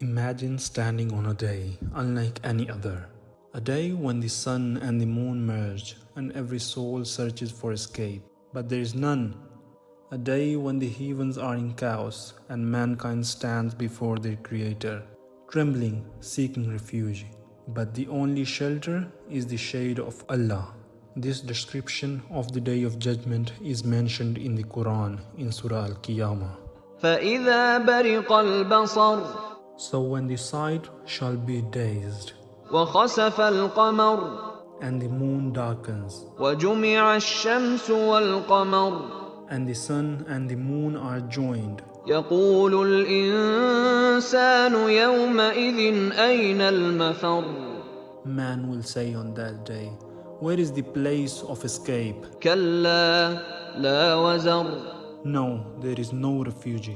Imagine standing on a day unlike any other. A day when the sun and the moon merge and every soul searches for escape, but there is none. A day when the heavens are in chaos and mankind stands before their Creator, trembling, seeking refuge. But the only shelter is the shade of Allah. This description of the Day of Judgment is mentioned in the Quran in Surah Al-Qiyamah. فَإِذَا بَرِقَ الْبَصَرُ So when the sight shall be dazed, وَخَسَفَ الْقَمَرُ and the moon darkens, وَجُمِعَ الشَّمْسُ وَالْقَمَرُ and the sun and the moon are joined, يَقُولُ الْإِنسَانُ يَوْمَئِذٍ أَيْنَ الْمَفَرُّ man will say on that day, where is the place of escape? كَلَّا لَا وَزَرَ No, there is no refuge.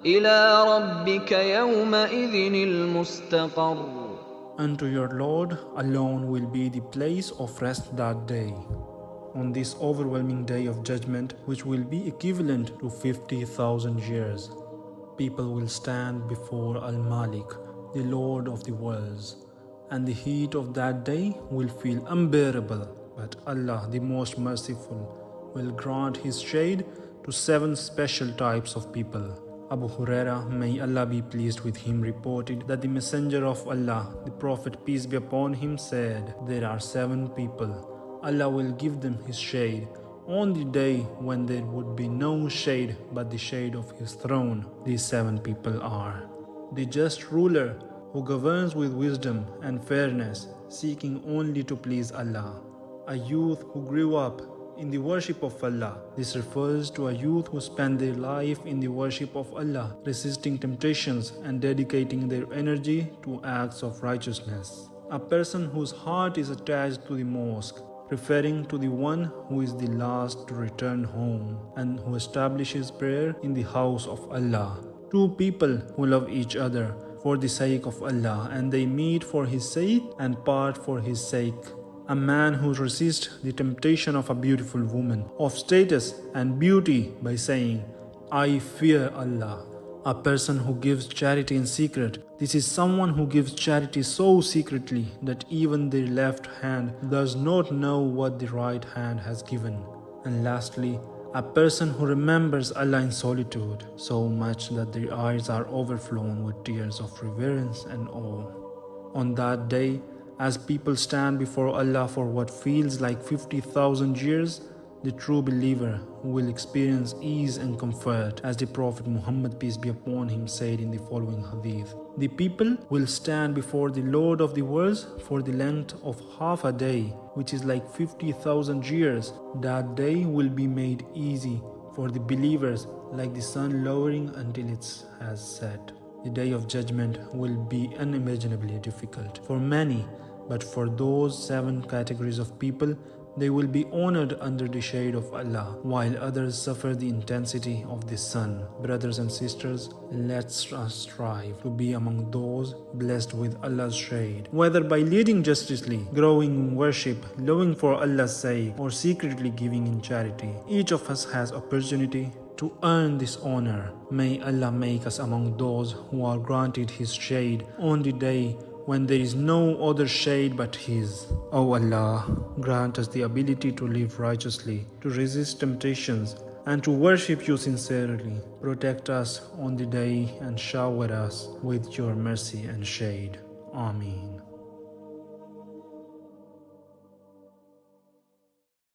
إِلَى رَبِّكَ يَوْمَئِذٍ الْمُسْتَقَرُّ Unto your Lord alone will be the place of rest that day. On this overwhelming day of judgment, which will be equivalent to 50,000 years, people will stand before Al-Malik, the Lord of the worlds, and the heat of that day will feel unbearable. But Allah, the most merciful, will grant His shade to 7 special types of people. Abu Huraira, may Allah be pleased with him, reported that the Messenger of Allah, the Prophet peace be upon him, said, there are 7 people. Allah will give them His shade on the day when there would be no shade but the shade of His throne. These 7 people are the just ruler who governs with wisdom and fairness, seeking only to please Allah. A youth who grew up in the worship of Allah. This refers to a youth who spent their life in the worship of Allah, resisting temptations and dedicating their energy to acts of righteousness. A person whose heart is attached to the mosque, referring to the one who is the last to return home and who establishes prayer in the house of Allah. 2 people who love each other for the sake of Allah, and they meet for His sake and part for His sake. A man who resists the temptation of a beautiful woman of status and beauty by saying, I fear Allah. A person who gives charity in secret. This is someone who gives charity so secretly that even their left hand does not know what the right hand has given. And lastly, a person who remembers Allah in solitude so much that their eyes are overflown with tears of reverence and awe. On that day, as people stand before Allah for what feels like 50,000 years, the true believer will experience ease and comfort, as the Prophet Muhammad peace be upon him said in the following hadith. The people will stand before the Lord of the worlds for the length of half a day, which is like 50,000 years. That day will be made easy for the believers, like the sun lowering until it has set. The day of judgment will be unimaginably difficult for many, but for those 7 categories of people, they will be honored under the shade of Allah, while others suffer the intensity of the sun. Brothers and sisters, let's strive to be among those blessed with Allah's shade, whether by leading justly, growing in worship, loving for Allah's sake, or secretly giving in charity. Each of us has opportunity to earn this honor. May Allah make us among those who are granted His shade on the day when there is no other shade but His. O Allah, grant us the ability to live righteously, to resist temptations, and to worship You sincerely. Protect us on the day and shower us with Your mercy and shade. Ameen.